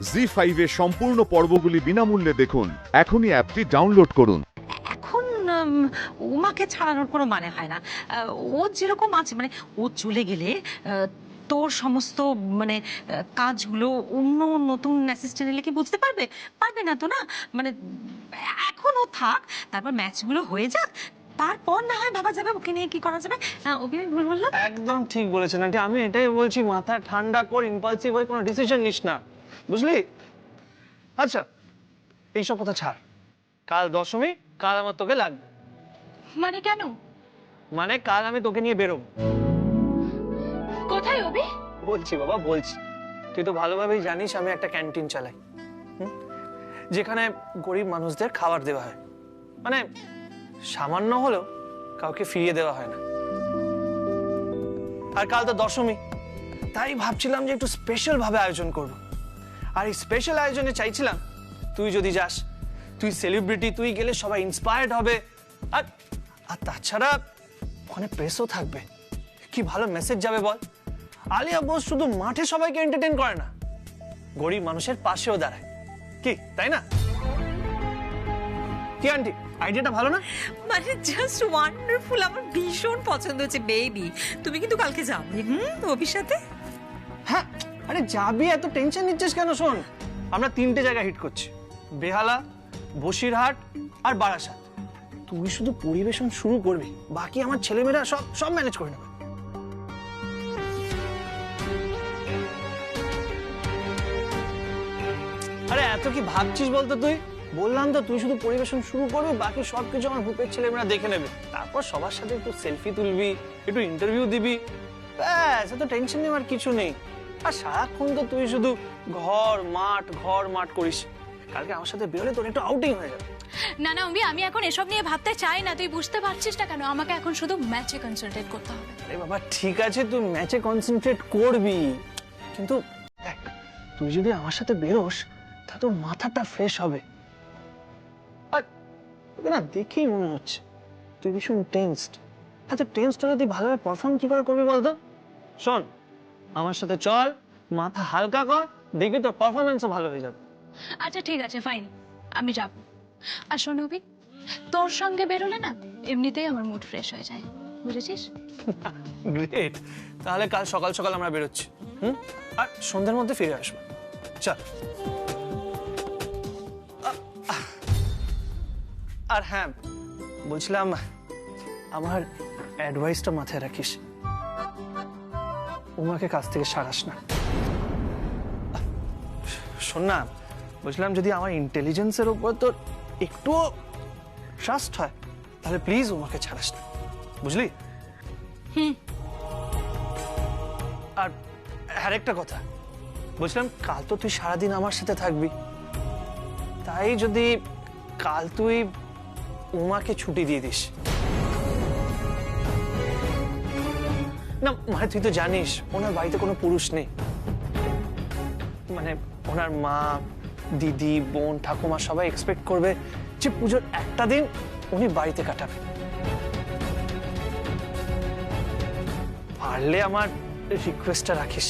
জি5 এর সম্পূর্ণ পর্বগুলি বিনামূল্যে দেখুন। এখনই অ্যাপটি ডাউনলোড করুন। এখন উমাকে ছাড়ানোর কোনো মানে হয় না। ও যেরকম আছে মানে ও চলে গেলে তোর সমস্ত মানে কাজগুলো অন্য নতুন অ্যাসিস্ট্যান্ট এলে কি বুঝতে পারবে? পারবে না তো না। মানে এখন ও থাক, তারপর ম্যাচগুলো হয়ে যাক, তারপর না হয় ভাবা যাবে ওকে নিয়ে কি করা যাবে। ওকে আমি ভুল বললাম? একদম ঠিক বলেছেন আন্টি, আমি এটাই বলছি, মাথা ঠান্ডা কর, ইম্পালসিভ হয়ে কোনো ডিসিশন নিস না, বুঝলি? আচ্ছা, এইসব কথা ছাড়। কাল দশমী, কাল আমার তোকে লাগবে। মানে কেন? মানে কাল আমি তোকে নিয়ে বেরোবো। কোথায় অভি? বলছি বাবা, বলছি। তুই তো ভালোভাবেই জানিস আমি একটা ক্যান্টিন চালাই, যেখানে গরিব মানুষদের খাবার দেওয়া হয়, মানে সামান্য হলেও কাউকে ফিরিয়ে দেওয়া হয় না। আর কাল তো দশমী, তাই ভাবছিলাম যে একটু স্পেশাল ভাবে আয়োজন করব। আর এই স্পেশাল আয়োজনে চাইছিলাম তুই যদি যাস, তুই সেলিব্রিটি, তুই গেলে সবাই ইন্সপায়ার্ড হবে। আর আর তাছাড়া ওখানে প্রেসও থাকবে, কি ভালো মেসেজ যাবে বল। আলিয়া বোস শুধু মাঠে সবাইকে এন্টারটেইন করে না, গরিব মানুষের পাশেও দাঁড়ায়, কি তাই না? কি আন্টি, আইডিয়াটা ভালো না? মানে জাস্ট ওয়ান্ডারফুল, আমার ভীষণ পছন্দ হচ্ছে বেবি। তুমি কিন্তু কালকে যাবে অভির সাথে? হ্যাঁ, আরে যাবি, এত টেনশন নিচ্ছিস কেন? শোন, আমরা 3টে জায়গা হিট করছি, বেহালা, বসিরহাট আর বারাসাত। তুই শুধু পরিবেশন শুরু করবি, বাকি আমার ছেলেমেয়েরা সব সব ম্যানেজ করে নেবে। আরে এত কি ভাবছিস বলতো তুই? বললাম তো, তুই শুধু পরিবেশন শুরু করবি, বাকি সবকিছু আমার গ্রুপের ছেলেমেয়েরা দেখে নেবে। তারপর সবার সাথে একটু সেলফি তুলবি, একটু ইন্টারভিউ দিবি, ব্যাস, এত টেনশন নেওয়ার কিছু নেই। আর সারাক্ষণ তো তুই শুধু ঘর মাঠ করিস। কালকে আমার সাথে বেরোলে তোর একটু আউটিং হয়ে যাবে। না না অম্বি, আমি এখন এসব নিয়ে ভাবতে চাই না। তুই বুঝতে পারছিস না কেন? আমাকে এখন শুধু ম্যাচে কনসেন্ট্রেট করতে হবে। আরে বাবা ঠিক আছে, তুই ম্যাচে কনসেন্ট্রেট করবি, কিন্তু দেখ, তুই যদি আমার সাথে বেরোস তা তোর মাথাটা ফ্রেশ হবে। আর তোকে না দেখেই মনে হচ্ছে তুই ভীষণ টেন্সড। আচ্ছা, টেন্সটা যদি ভালোভাবে পারফর্ম কি করে করবি বলতো? শোন, আমার সাথে চল, মাথা হালকা কর, দেখবি তোর পারফরমেন্সও ভালো হয়ে যাবে। আচ্ছা ঠিক আছে, ফাইন, আমি যাব। আর শোন অভি, তোর সঙ্গে বেরোলে না এমনিতেই আমার মুড ফ্রেশ হয়ে যায়, বুঝেছিস? গ্রেট, তাহলে কাল সকাল সকাল আমরা বেরোচ্ছি, আর সন্ধ্যার মধ্যে ফিরে আসবো। চল। আর হ্যাঁ, বলছিলাম, আমার অ্যাডভাইসটা মাথায় রাখিস, উমাকে কাছ থেকে সারাস না। শোন না, বলছিলাম, যদি আমার ইন্টেলিজেন্সের উপর তোর একটুও ট্রাস্ট হয় তাহলে প্লিজ উমাকে ছাড়াস না, বুঝলি? আর আরেকটা কথা বলছিলাম, কাল তো তুই সারাদিন আমার সাথে থাকবি, তাই যদি কাল তুই উমাকে ছুটি দিয়ে দিস না। মানে তুই তো জানিস ওনার বাড়িতে কোনো পুরুষ নেই, মানে ওনার মা, দিদি, বোন, ঠাকুমা সবাই এক্সপেক্ট করবে যে পুজোর একটা দিন উনি বাড়িতে কাটাবে। পারলে আমার রিকোয়েস্টটা রাখিস।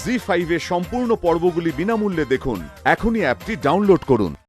জি5 এর সম্পূর্ণ পর্বগুলি বিনামূল্যে দেখুন। এখনই অ্যাপটি ডাউনলোড করুন।